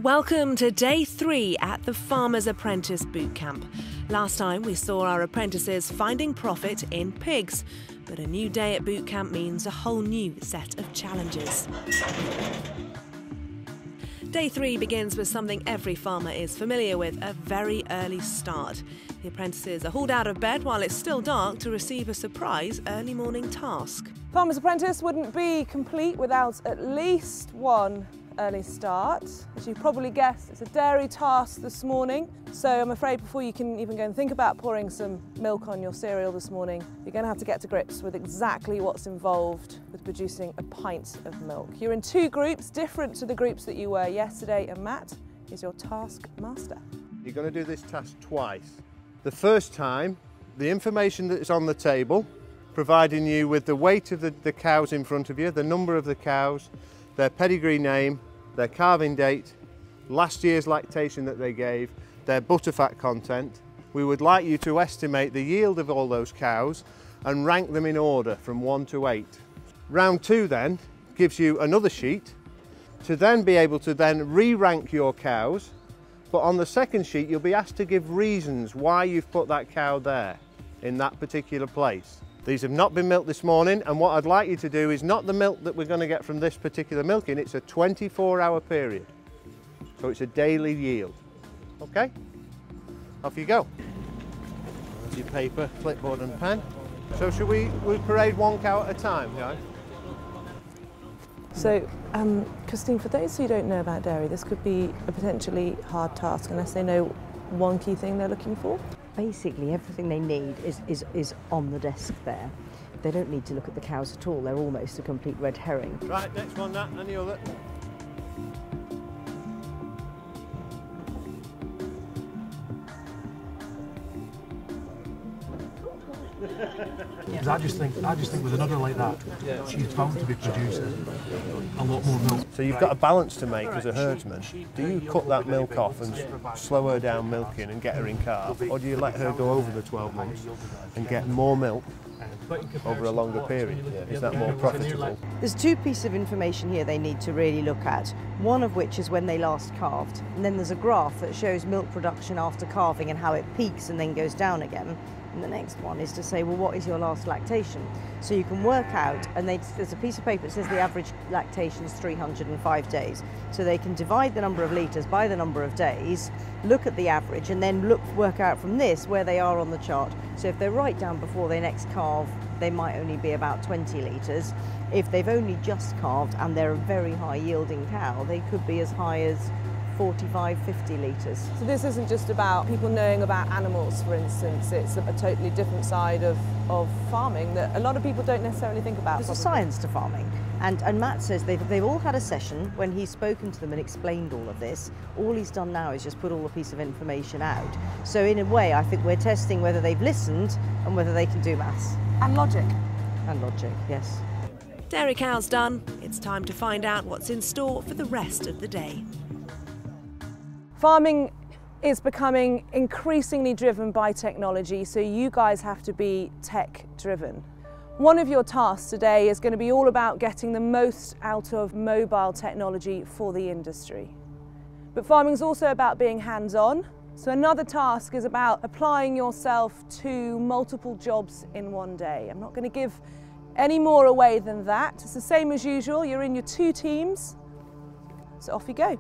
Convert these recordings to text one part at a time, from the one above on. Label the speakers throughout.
Speaker 1: Welcome to day 3 at the Farmer's Apprentice Bootcamp. Last time we saw our apprentices finding profit in pigs, but a new day at bootcamp means a whole new set of challenges. Day 3 begins with something every farmer is familiar with, a very early start. The apprentices are hauled out of bed while it's still dark to receive a surprise early morning task.
Speaker 2: Farmer's Apprentice wouldn't be complete without at least one early start. As you probably guessed, it's a dairy task this morning. So I'm afraid before you can even go and think about pouring some milk on your cereal this morning, you're going to have to get to grips with exactly what's involved with producing a pint of milk. You're in 2 groups, different to the groups that you were yesterday, and Matt is your task master.
Speaker 3: You're going to do this task twice. The first time, the information that's on the table, providing you with the weight of the cows in front of you, the number of the cows, their pedigree name, their calving date, last year's lactation that they gave, their butterfat content. We would like you to estimate the yield of all those cows and rank them in order from 1 to 8. Round 2 then gives you another sheet to then be able to then re-rank your cows, but on the second sheet you'll be asked to give reasons why you've put that cow there in that particular place. These have not been milked this morning, and what I'd like you to do is not the milk that we're going to get from this particular milking, it's a 24-hour period. So it's a daily yield. Okay? Off you go. There's your paper, clipboard and pen. So should we parade one cow at a time, guys?
Speaker 2: So, Christine, for those who don't know about dairy, this could be a potentially hard task unless they know one key thing they're looking for.
Speaker 4: Basically everything they need is on the desk there. They don't need to look at the cows at all, they're almost a complete red herring.
Speaker 3: Right, next one, Nat, any other?
Speaker 5: Because I just think with an udder like that, she's bound to be producing a lot more milk.
Speaker 3: So you've got a balance to make as a herdsman. Do you cut that milk off and slow her down milking and get her in calf, or do you let her go over the 12 months and get more milk over a longer period? Is that more profitable?
Speaker 4: There's 2 pieces of information here they need to really look at, one of which is when they last calved, and then there's a graph that shows milk production after calving and how it peaks and then goes down again. And the next one is to say, well, what is your last lactation? So you can work out, and there's a piece of paper that says the average lactation is 305 days. So they can divide the number of litres by the number of days, look at the average, and then work out from this where they are on the chart. So if they're right down before they next calve, they might only be about 20 litres. If they've only just calved and they're a very high yielding cow, they could be as high as 45, 50 litres.
Speaker 2: So this isn't just about people knowing about animals, for instance, it's a totally different side of farming that a lot of people don't necessarily think about.
Speaker 4: There's a science to farming, and Matt says they've all had a session when he's spoken to them and explained all of this. All he's done now is just put all the piece of information out. So in a way, I think we're testing whether they've listened and whether they can do maths.
Speaker 2: And logic.
Speaker 4: And logic, yes.
Speaker 1: Dairy cows done. It's time to find out what's in store for the rest of the day.
Speaker 2: Farming is becoming increasingly driven by technology, so you guys have to be tech driven. One of your tasks today is going to be all about getting the most out of mobile technology for the industry. But farming is also about being hands-on, so another task is about applying yourself to multiple jobs in one day. I'm not going to give any more away than that. It's the same as usual, you're in your 2 teams, so off you go.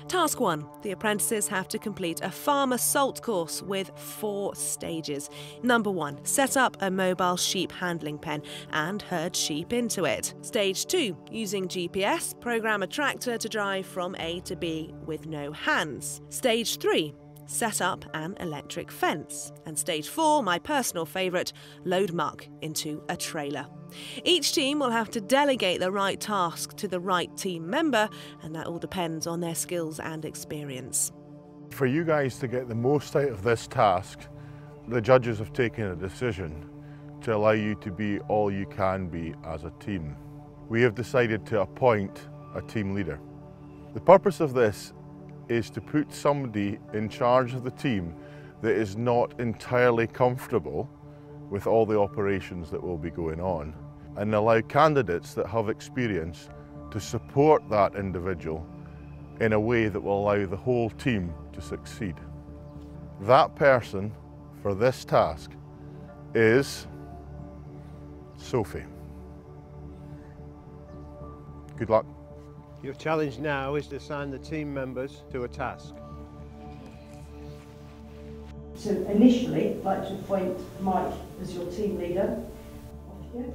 Speaker 1: Task 1. The apprentices have to complete a farmer salt course with 4 stages. Number 1. Set up a mobile sheep handling pen and herd sheep into it. Stage 2. Using GPS, program a tractor to drive from A to B with no hands. Stage 3. Set up an electric fence. And stage 4, my personal favourite, load muck into a trailer. Each team will have to delegate the right task to the right team member, and that all depends on their skills and experience.
Speaker 6: For you guys to get the most out of this task, the judges have taken a decision to allow you to be all you can be as a team. We have decided to appoint a team leader. The purpose of this is to put somebody in charge of the team that is not entirely comfortable with all the operations that will be going on, and allow candidates that have experience to support that individual in a way that will allow the whole team to succeed. That person for this task is Sophie. Good luck.
Speaker 3: Your challenge now is to assign the team members to a task.
Speaker 4: So initially, I'd like to appoint Mike as your team leader. Off you go.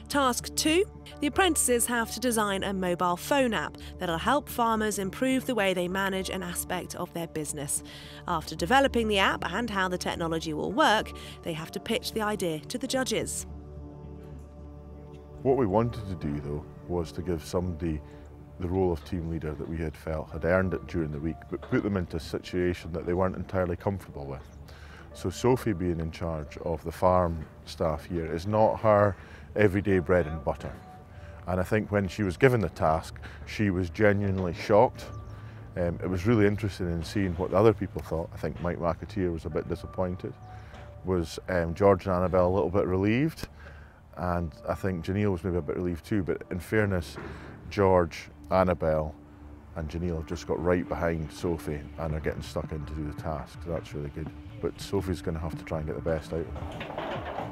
Speaker 1: Task 2. The apprentices have to design a mobile phone app that'll help farmers improve the way they manage an aspect of their business. After developing the app and how the technology will work, they have to pitch the idea to the judges.
Speaker 6: What we wanted to do, though, was to give somebody the role of team leader that we had felt had earned it during the week, but put them into a situation that they weren't entirely comfortable with. So Sophie being in charge of the farm staff here is not her everyday bread and butter. And I think when she was given the task, she was genuinely shocked. It was really interesting in seeing what the other people thought. I think Mike McAteer was a bit disappointed. Was George and Annabelle a little bit relieved? And I think Janelle was maybe a bit relieved too, but in fairness, George, Annabelle and Janelle have just got right behind Sophie and are getting stuck in to do the task, so that's really good. But Sophie's going to have to try and get the best out of her.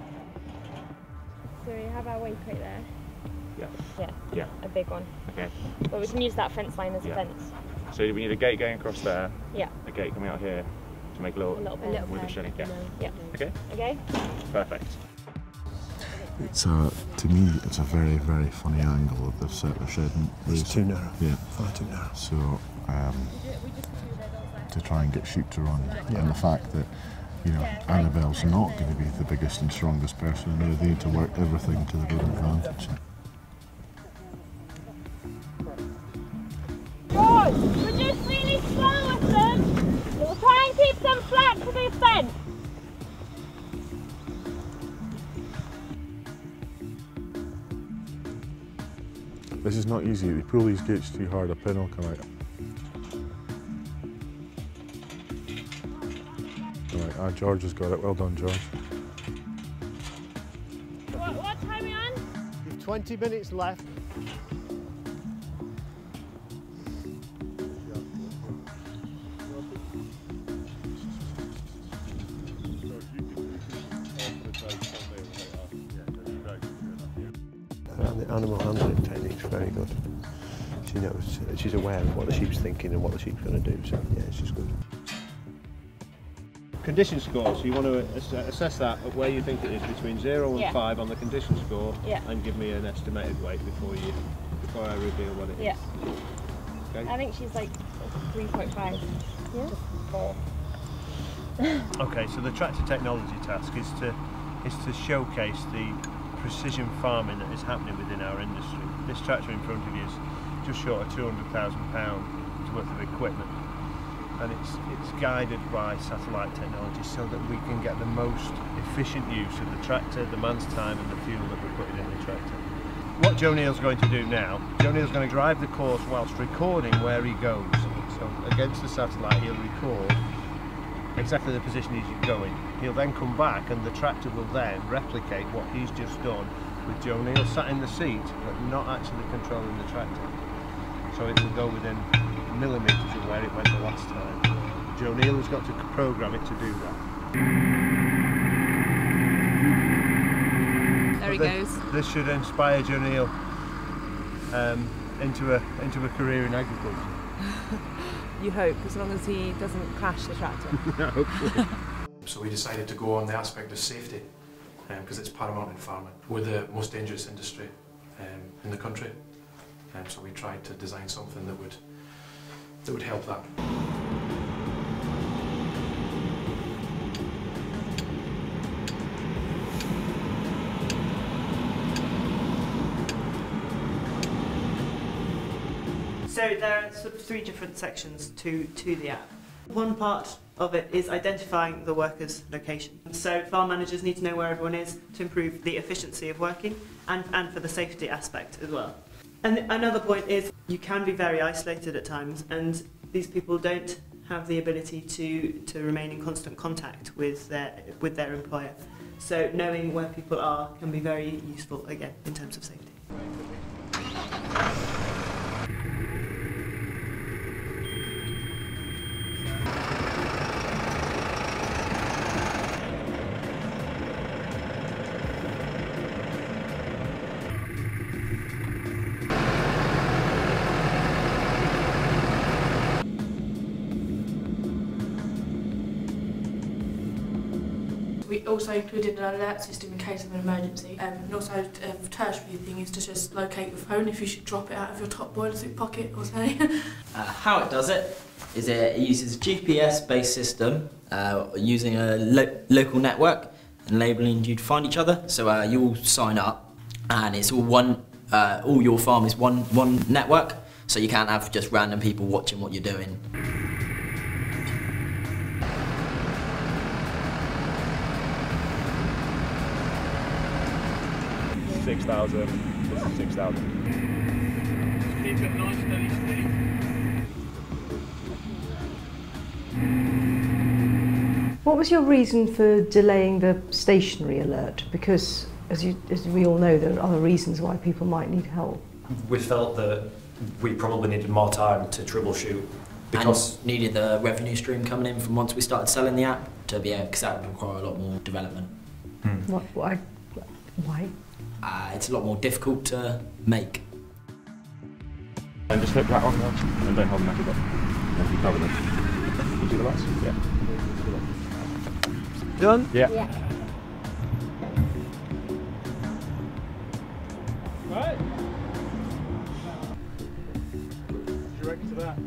Speaker 7: So we have our waypoint there.
Speaker 8: Yeah.
Speaker 7: Yeah. A big one.
Speaker 8: Okay.
Speaker 7: But we can use that fence line as a fence.
Speaker 8: So we need a gate going across there.
Speaker 7: Yeah.
Speaker 8: A gate coming out here to make a little with the shedding. Yeah.
Speaker 7: Yeah.
Speaker 8: Okay.
Speaker 7: Okay.
Speaker 8: Perfect.
Speaker 6: It's to me, it's a very, very funny angle that they've set the shed.
Speaker 3: It's too narrow.
Speaker 6: Yeah.
Speaker 3: Far too narrow.
Speaker 6: So to try and get sheep to run, and the fact that, you know, Annabelle's not going to be the biggest and strongest person in there. They need to work everything to their own advantage.
Speaker 7: George, we're just really slow with them. We'll try and keep them flat to the fence.
Speaker 6: This is not easy. They pull these gates too hard, a pin will come out. Right, George has got it. Well done, George.
Speaker 7: What time are we on?
Speaker 3: You've 20 minutes left. The animal handling technique's very good. She knows, she's aware of what the sheep's thinking and what the sheep's going to do, so yeah, she's good. Condition score, so you want to assess that at where you think it is between 0 and 5 on the condition score, and give me an estimated weight before I reveal what it is.
Speaker 7: Yeah.
Speaker 3: Okay.
Speaker 7: I think she's like 3.5. Yeah. 4.
Speaker 3: Okay, so the tractor technology task is to showcase the precision farming that is happening within our industry. This tractor in front of you is just short of £200,000 worth of equipment, and it's guided by satellite technology so that we can get the most efficient use of the tractor, the man's time and the fuel that we're putting in the tractor. What Joe Neal's going to do now, Joe Neal's going to drive the course whilst recording where he goes. So against the satellite he'll record exactly the position he's going. He'll then come back and the tractor will then replicate what he's just done with Joe Neal sat in the seat but not actually controlling the tractor. So it will go within millimetres of where it went the last time. Joe Neal has got to program it to do that.
Speaker 2: There he goes.
Speaker 3: This should inspire Joe Neal into a career in agriculture.
Speaker 2: You hope, as long as he doesn't crash the tractor.
Speaker 3: No.
Speaker 5: So we decided to go on the aspect of safety, because it's paramount in farming. We're the most dangerous industry in the country, so we tried to design something that would help that.
Speaker 9: So there are sort of 3 different sections to the app. One part of it is identifying the worker's location. So farm managers need to know where everyone is to improve the efficiency of working and for the safety aspect as well. And another point is you can be very isolated at times, and these people don't have the ability to remain in constant contact with their employer. So knowing where people are can be very useful again in terms of safety.
Speaker 10: We also included an alert system in case of an emergency. And also the tertiary thing is to just locate your phone if you should drop it out of your top boiler suit pocket or something.
Speaker 11: How it does it is it uses a GPS-based system using a local network and labelling you to find each other. So you all sign up and it's all one, all your farm is one network, so you can't have just random people watching what you're doing.
Speaker 8: 6,000, this is 6,000.
Speaker 12: Keep it nice, steady, steady.
Speaker 4: What was your reason for delaying the stationary alert? Because, as we all know, there are other reasons why people might need help.
Speaker 13: We felt that we probably needed more time to troubleshoot because
Speaker 11: and needed the revenue stream coming in from once we started selling the app to be able, because that would require a lot more development.
Speaker 4: Why?
Speaker 11: It's a lot more difficult to make.
Speaker 8: And just flip that on there and don't hold the knuckles up. And you cover them. You do the last? Yeah.
Speaker 3: Done?
Speaker 8: Yeah.
Speaker 12: Right. You reckon to that?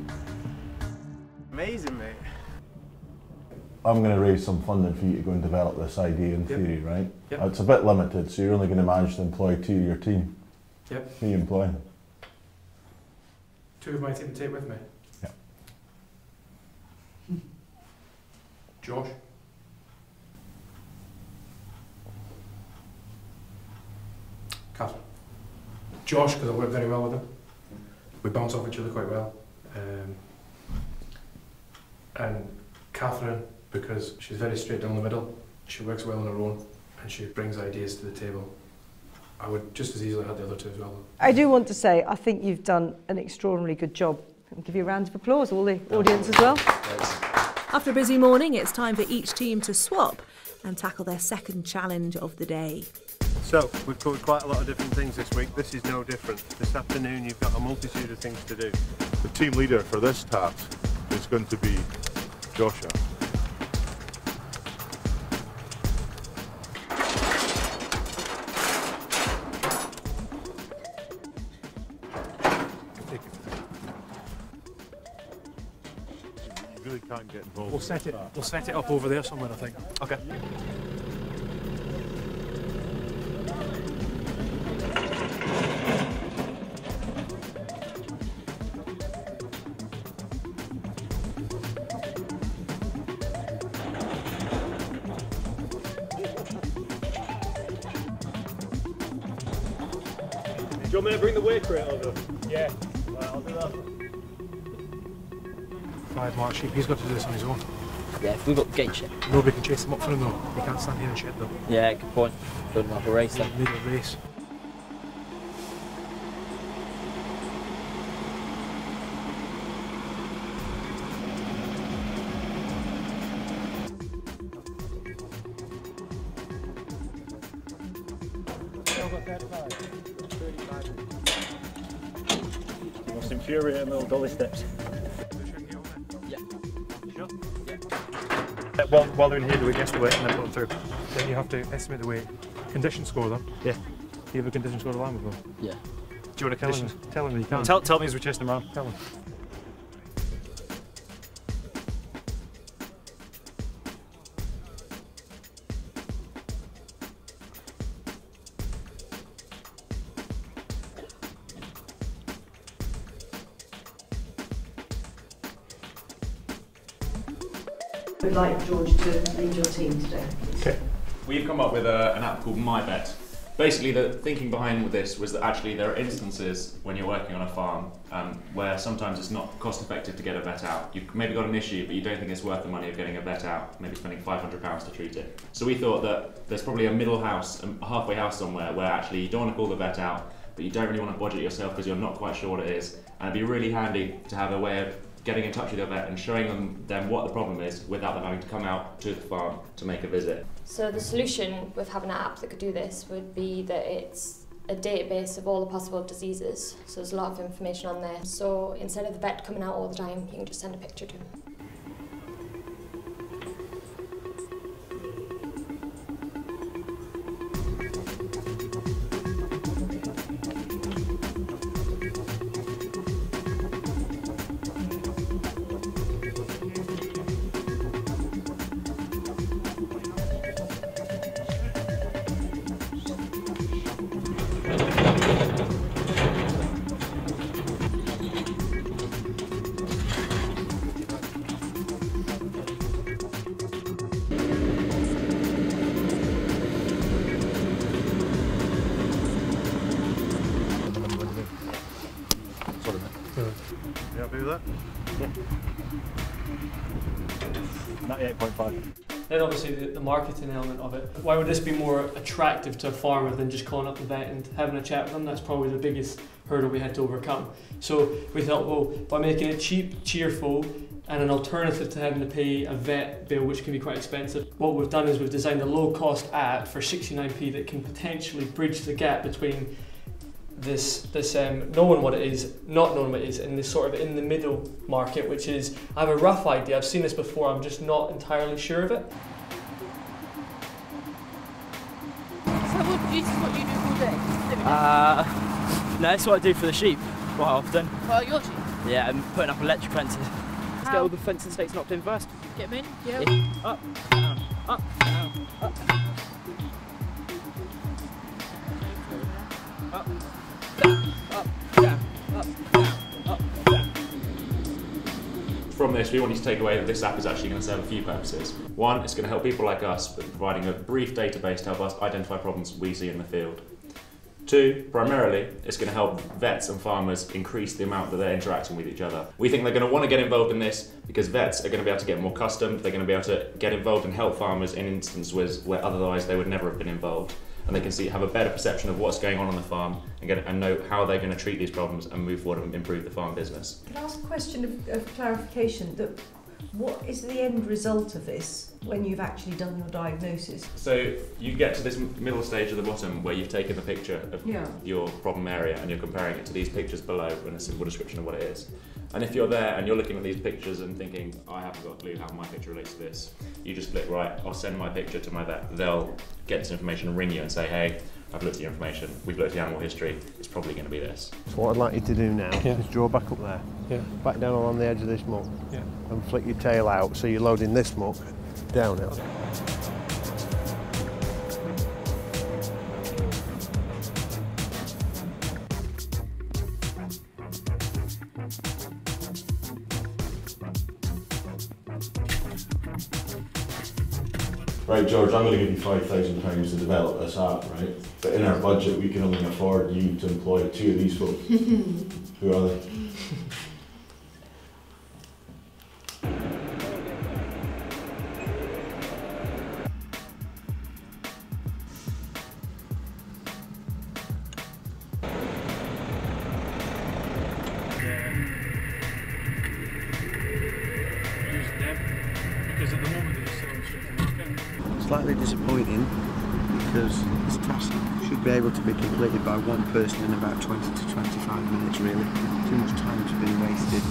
Speaker 12: Amazing, mate.
Speaker 6: I'm going to raise some funding for you to go and develop this idea in theory, right?
Speaker 5: Yep.
Speaker 6: It's a bit limited, so you're only going to manage to employ 2 of your team.
Speaker 5: Yep.
Speaker 6: Who are you employing?
Speaker 5: 2 of my team to take with me.
Speaker 6: Yep.
Speaker 5: Josh. Catherine. Josh, because I work very well with him. We bounce off each other quite well. And Catherine, because she's very straight down the middle. She works well on her own and she brings ideas to the table. I would just as easily have the other 2 as well.
Speaker 4: I do want to say, I think you've done an extraordinarily good job. I'll give you a round of applause, all the audience as well.
Speaker 1: After a busy morning, it's time for each team to swap and tackle their second challenge of the day.
Speaker 3: So, we've covered quite a lot of different things this week. This is no different. This afternoon you've got a multitude of things to do.
Speaker 6: The team leader for this task is going to be Joshua.
Speaker 3: You really can't get involved.
Speaker 12: We'll set it up over there somewhere, I think. Okay.
Speaker 8: Do you want me to bring the weight crate over?
Speaker 12: Yeah. Right, I'll do that. 5 mark sheep. He's got to do this on his own.
Speaker 11: Yeah, if we've got gate shed.
Speaker 12: Nobody can chase him up for him though. He can't stand here and shed them.
Speaker 11: Yeah, good point. Building like a race then.
Speaker 12: Need a race.
Speaker 8: Most infuriating little dolly steps.
Speaker 11: Yeah.
Speaker 12: Sure?
Speaker 5: Yeah. While they're in here, do we guess the weight and then put them through? Then you have to estimate the weight. Condition score them.
Speaker 8: Yeah.
Speaker 5: Do you have a condition score line with them?
Speaker 11: Yeah.
Speaker 5: Do you want to tell him that you can?
Speaker 8: Tell me as we're chasing them around.
Speaker 5: Tell him.
Speaker 4: I'd like George to lead your team today.
Speaker 5: Okay.
Speaker 14: We've come up with an app called MyBet. Basically, the thinking behind this was that actually there are instances when you're working on a farm where sometimes it's not cost effective to get a vet out. You've maybe got an issue, but you don't think it's worth the money of getting a vet out, maybe spending £500 to treat it. So we thought that there's probably a middle house, a halfway house somewhere where actually you don't want to call the vet out, but you don't really want to budget yourself because you're not quite sure what it is. And it'd be really handy to have a way of getting in touch with your vet and showing them what the problem is without them having to come out to the farm to make a visit.
Speaker 15: So the solution with having an app that could do this would be that it's a database of all the possible diseases. So there's a lot of information on there. So instead of the vet coming out all the time, you can just send a picture to him.
Speaker 8: 98.5.
Speaker 16: Then obviously the marketing element of it. Why would this be more attractive to a farmer than just calling up the vet and having a chat with them? That's probably the biggest hurdle we had to overcome. So we thought, well, by making it cheap, cheerful, and an alternative to having to pay a vet bill, which can be quite expensive, what we've done is we've designed a low-cost app for 69p that can potentially bridge the gap between this knowing what it is, not knowing what it is, and this sort of in the middle market, which is, I have a rough idea, I've seen this before, I'm just not entirely sure of it.
Speaker 10: So this is what you do all day?
Speaker 11: No, that's what I do for the sheep quite often.
Speaker 10: Well, your sheep?
Speaker 11: Yeah, I'm putting up electric fences.
Speaker 17: Let's get all the fencing stakes knocked in first.
Speaker 10: Get them in? Yeah.
Speaker 17: Up, down, up, down, up. Up, down, up, down, up, down, up, down.
Speaker 14: From this, we want you to take away that this app is actually going to serve a few purposes. One, it's going to help people like us by providing a brief database to help us identify problems we see in the field. Two, primarily, it's going to help vets and farmers increase the amount that they're interacting with each other. We think they're going to want to get involved in this because vets are going to be able to get more accustomed, they're going to be able to get involved and help farmers in instances where otherwise they would never have been involved. And they can have a better perception of what's going on the farm and know how they're going to treat these problems and move forward and improve the farm business.
Speaker 4: Can I ask a question of clarification? That what is the end result of this when you've actually done your diagnosis?
Speaker 14: So you get to this middle stage at the bottom where you've taken the picture of your problem area and you're comparing it to these pictures below and a simple description of what it is. And if you're there and you're looking at these pictures and thinking, I haven't got a clue how my picture relates to this, you just click, right, I'll send my picture to my vet. They'll get this information and ring you and say, hey, I've looked at your information, we've looked at the animal history, it's probably going to be this.
Speaker 3: So what I'd like you to do now is draw back up there, back down along the edge of this muck, and flick your tail out so you're loading this muck down it.
Speaker 6: Right, George, I'm going to give you £5,000 to develop this app, right? But in our budget, we can only afford you to employ 2 of these folk. Who are they?
Speaker 12: Because at the moment they're selling straight from market.
Speaker 18: Slightly disappointing because this task should be able to be completed by one person in about 20 to 25 minutes really. Too much time's been wasted.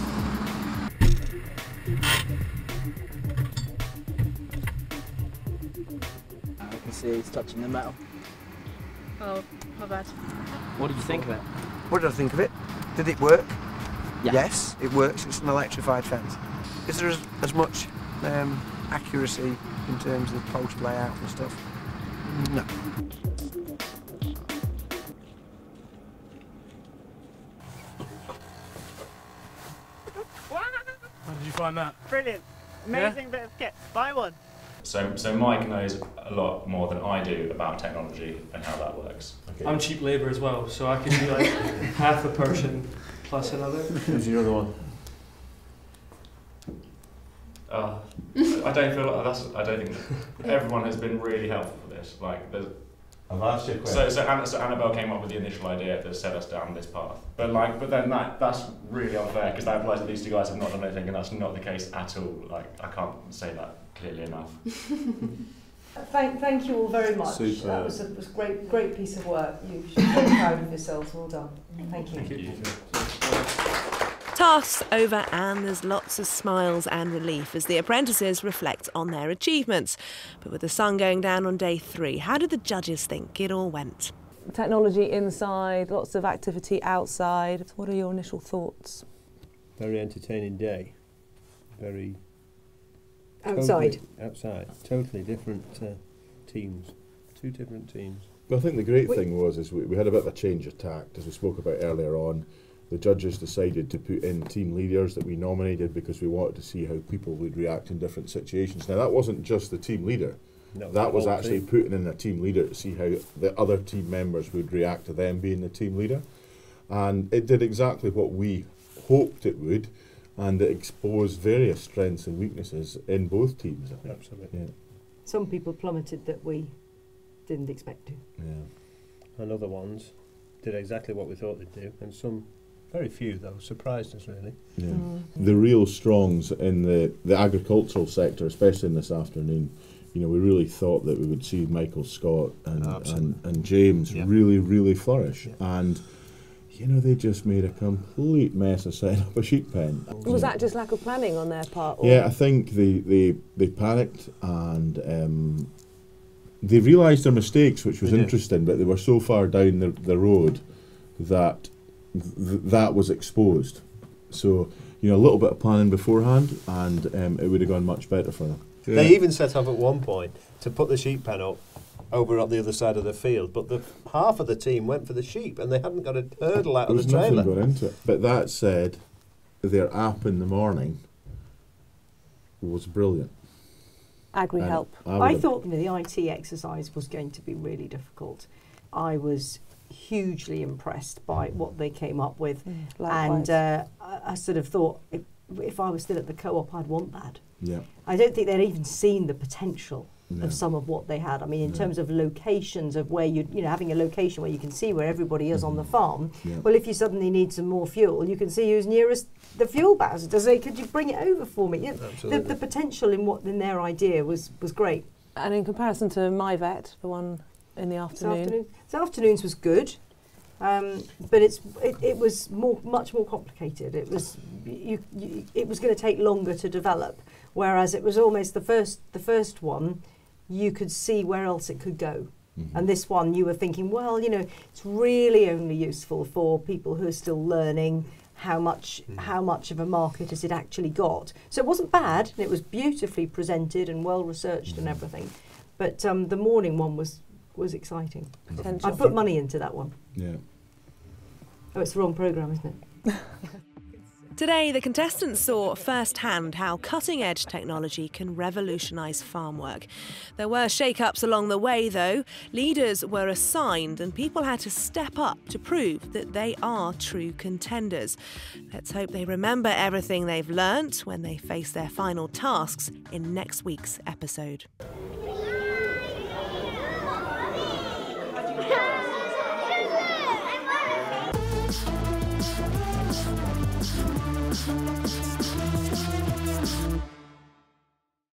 Speaker 17: I can see it's touching the metal.
Speaker 10: Oh, my bad.
Speaker 17: What did you think of it?
Speaker 18: What did I think of it? Did it work?
Speaker 17: Yeah.
Speaker 18: Yes, it works. It's an electrified fence. Is there as much accuracy in terms of post layout and stuff? No.
Speaker 12: How did you find that?
Speaker 9: Brilliant. Amazing bit of kit. Buy one.
Speaker 14: So Mike knows a lot more than I do about technology and how that works.
Speaker 16: Okay. I'm cheap labour as well, so I can do like half a person plus another.
Speaker 3: Who's your other one?
Speaker 14: I don't feel like that's. I don't think everyone has been really helpful for this. Like,
Speaker 6: I've asked you a question.
Speaker 14: So Annabelle came up with the initial idea that set us down this path. But then that's really unfair because that implies that these two guys have not done anything, and that's not the case at all. Like, I can't say that clearly enough.
Speaker 4: Thank you all very much.
Speaker 3: Super.
Speaker 4: That was a great piece of work. You should be proud of yourselves. Well done. Thank you.
Speaker 14: Thank you.
Speaker 1: Tasks over, and there's lots of smiles and relief as the apprentices reflect on their achievements. But with the sun going down on day 3, how did the judges think it all went?
Speaker 2: Technology inside, lots of activity outside. What are your initial thoughts?
Speaker 3: Very entertaining day. Very...
Speaker 4: Outside.
Speaker 3: Outside. Totally different teams. 2 different teams.
Speaker 6: Well, I think the great thing was we had a bit of a change of tact, as we spoke about earlier on. The judges decided to put in team leaders that we nominated because we wanted to see how people would react in different situations. Now, that wasn't just the team leader.
Speaker 3: No,
Speaker 6: that was actually putting in a team leader to see how the other team members would react to them being the team leader. And it did exactly what we hoped it would. and it exposed various strengths and weaknesses in both teams. I think.
Speaker 19: Absolutely.
Speaker 6: Yeah.
Speaker 4: Some people plummeted that we didn't expect to.
Speaker 19: Yeah. And other ones did exactly what we thought they'd do, and some, very few though, surprised us really.
Speaker 6: Yeah. The real strongs in the agricultural sector, especially in this afternoon, you know, we really thought that we would see Michael Scott and James really flourish. And you know, they just made a complete mess of setting up a sheep pen.
Speaker 2: Was that just lack of planning on their part? Or?
Speaker 6: Yeah, I think they panicked and they realised their mistakes, which was interesting, but they were so far down the road that that was exposed. So, you know, a little bit of planning beforehand and it would have gone much better for them.
Speaker 19: They even set off at one point to put the sheep pen up over on the other side of the field, but the half of the team went for the sheep and they hadn't got a hurdle out of the trailer.
Speaker 6: There was nothing going into it. But that said, their app in the morning was brilliant.
Speaker 2: Agri-help.
Speaker 4: I thought the IT exercise was going to be really difficult. I was hugely impressed by what they came up with.
Speaker 2: Likewise.
Speaker 4: And I sort of thought, if I was still at the co-op, I'd want that.
Speaker 6: Yeah.
Speaker 4: I don't think they'd even seen the potential of some of what they had. I mean, in terms of locations of where you know, having a location where you can see where everybody is on the farm.
Speaker 6: Yeah.
Speaker 4: Well, if you suddenly need some more fuel, you can see who's nearest the fuel bowser to say, could you bring it over for me? You know, the potential in their idea was great.
Speaker 2: And in comparison to MyVet, the one in the afternoon?
Speaker 4: This afternoon's was good, but it was much more complicated. It was it was going to take longer to develop, whereas it was almost the first one. You could see where else it could go. And this one, you were thinking, well, you know, it's really only useful for people who are still learning how much of a market has it actually got. So it wasn't bad. It was beautifully presented and well researched and everything. But the morning one was exciting. I put money into that one.
Speaker 6: Yeah.
Speaker 4: Oh, it's the wrong programme, isn't it?
Speaker 1: Today, the contestants saw firsthand how cutting-edge technology can revolutionise farm work. There were shake-ups along the way, though. Leaders were assigned and people had to step up to prove that they are true contenders. Let's hope they remember everything they've learnt when they face their final tasks in next week's episode.